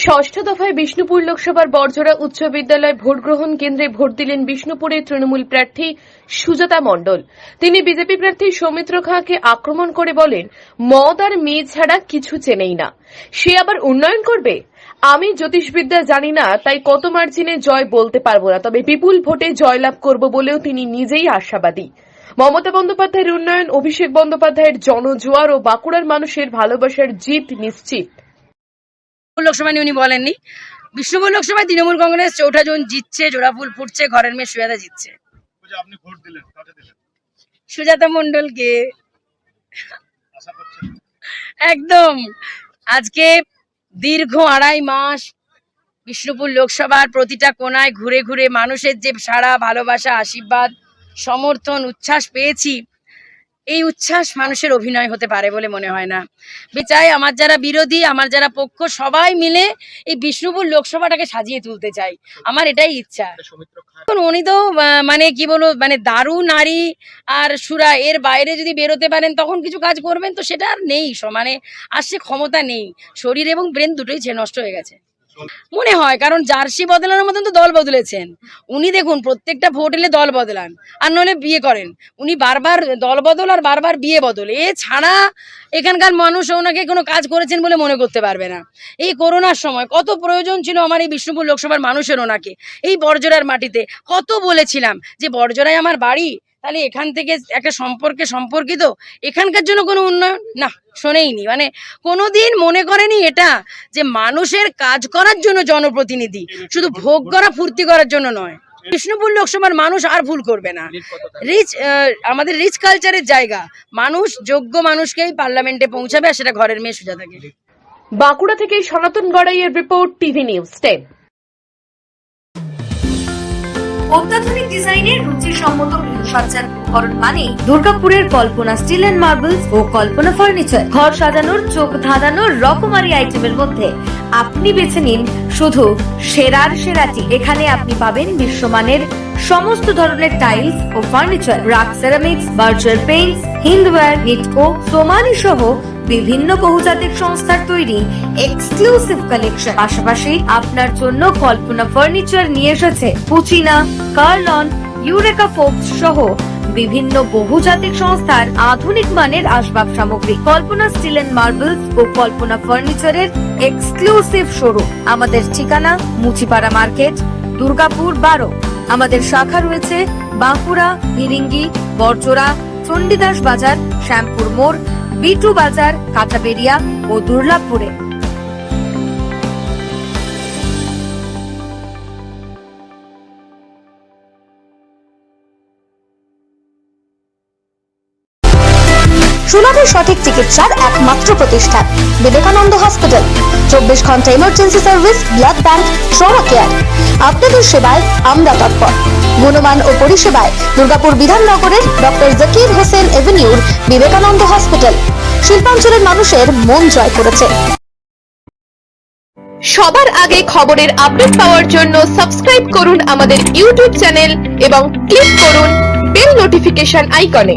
ষষ্ঠ দফায় বিষ্ণুপুর লোকসভার বড়জোড়া উচ্চ বিদ্যালয় ভোট গ্রহণ কেন্দ্রে ভোট দিলেন বিষ্ণুপুরের তৃণমূল প্রার্থী সুজাতা মণ্ডল। তিনি বিজেপি প্রার্থী সৌমিত্র খাঁকে আক্রমণ করে বলেন, মদ আর মেয়ে ছাড়া কিছু চেনেই না, সে আবার উন্নয়ন করবে। আমি জ্যোতিষবিদ্যা জানি না, তাই কত মার্জিনে জয় বলতে পারবো না, তবে বিপুল ভোটে জয়লাভ করব বলেও তিনি নিজেই আশাবাদী। মমতা বন্দ্যোপাধ্যায়ের উন্নয়ন, অভিষেক বন্দ্যোপাধ্যায়ের জনজোয়ার ও বাঁকুড়ার মানুষের ভালোবাসার জিত নিশ্চিত। লোকসভায় উনি বলেননি, বিষ্ণুপুর লোকসভায় তৃণমূল কংগ্রেস 4টা জন জিতছে, জোড়া ফুল ফুটছে, ঘরের মেয়ে সুজাতা জিতছে। আপনি ভোট দিলেন, কাকে দিলেন? সুজাতা মণ্ডলকে। একদম। আজকে দীর্ঘ 2.5 মাস বিষ্ণুপুর লোকসভার প্রতিটা কোনায় ঘুরে ঘুরে মানুষের যে সারা ভালোবাসা, আশীর্বাদ, সমর্থন, উচ্ছ্বাস পেয়েছি, এই উচ্ছ্বাস মানুষের অভিনয় হতে পারে বলে মনে হয় না। চাই আমার যারা বিরোধী, আমার যারা পক্ষ, সবাই মিলে এই বিষ্ণুপুর লোকসভাটাকে সাজিয়ে তুলতে চাই। আমার এটাই ইচ্ছা। উনি তো মানে কি বলবো, মানে দারু, নারী আর সুরা, এর বাইরে যদি বেরোতে পারেন তখন কিছু কাজ করবেন, তো সেটা আর নেই, মানে আসছে ক্ষমতা নেই, শরীর এবং ব্রেন দুটোই নষ্ট হয়ে গেছে মনে হয়। কারণ জার্সি বদলানোর মতন তো দল বদলেছেন উনি। দেখুন, প্রত্যেকটা ভোট এলে দল বদলান, আর নইলে বিয়ে করেন। উনি বারবার দল বদল আর বারবার বিয়ে বদল, এ ছাড়া এখানকার মানুষ ওনাকে কোনো কাজ করেছেন বলে মনে করতে পারবে না। এই করোনার সময় কত প্রয়োজন ছিল আমার এই বিষ্ণুপুর লোকসভার মানুষের ওনাকে। এই বড়জোড়ার মাটিতে কত বলেছিলাম যে বড়জোড়ায় আমার বাড়ি, তাহলে এখান থেকে একটা সম্পর্কিত, এখানকার জন্য কোনো উন্নয়ন না, শোনেইনি। মানে কোনোদিন মনে করেনি এটা যে মানুষের কাজ করার জন্য জনপ্রতিনিধি, শুধু ভোগ করা ফুর্তি করার জন্য নয়। বিষ্ণুপুর লোকসভার মানুষ আর ভুল করবে না। আমাদের রিচ কালচারের জায়গা, মানুষ যোগ্য মানুষকেই পার্লামেন্টে পৌঁছাবে, আর সেটা ঘরের মেয়ে সুজাতাকে। বাঁকুড়া থেকে সনাতন গড়াইয়ের রিপোর্ট, টিভি নিউজ 10। অত্যাধুনিক ডিজাইনের রুচিসম্মত গৃহসজ্জার উপকরণ মানে দুর্গাপুরের কল্পনা স্টিল এন্ড মার্বেলস ও কল্পনা ফার্নিচার। ঘর সাজানোর, চোখ ধাঁধানোর রকমারি আইটেমের মধ্যে আপনি বেছে নিন শুধু সেরার সেরাটি। এখানে আপনি পাবেন বিশ্বমানের সমস্ত ধরনের টাইলস ও furniture, RAK ceramics, Berger paints, Hindware, Nitco, Somany সহ বিভিন্ন বহুজাতিক সংস্থার তৈরি এক্সক্লুসিভ কালেকশন। পাশাপাশি আপনার জন্য কল্পনা ফার্নিচার নিয়ে এসেছে পুচিনা, কার্লন, ইউরেকা ফোর্বস সহ বিভিন্ন বহুজাতিক সংস্থার আধুনিক মানের আসবাব সামগ্রী। কল্পনা স্টিল এন্ড মার্বেলস ও কল্পনা ফার্নিচারের এক্সক্লুসিভ শোরুম। আমাদের ঠিকানা মুচিপাড়া মার্কেট, দুর্গাপুর 12। আমাদের শাখা রয়েছে বাঁকুড়া, ফিরিঙ্গি, বড়জোড়া, চণ্ডীদাস বাজার, শ্যামপুর মোড়, বিটু বাজার, কাঁটাবেড়িয়া ও দুর্লাভপুরে। সুলভ সঠিক চিকিৎসার একমাত্র প্রতিষ্ঠান বিবেকানন্দ হসপিটাল। 24 ঘন্টা emergency service, blood bank, trauma care. আপনাদের সেবায় আমরা তৎপর। গুণমান ও পরিষেবায় দুর্গাপুর বিধাননগরের ডক্টর জাকির হোসেন এভিনিউর বিবেকানন্দ হসপিটাল শিল্পাঞ্চলের মানুষের মন জয় করেছে। সবার আগে খবরের আপডেট পাওয়ার জন্য সাবস্ক্রাইব করুন আমাদের ইউটিউব চ্যানেল এবং ক্লিক করুন বেল নোটিফিকেশন আইকনে।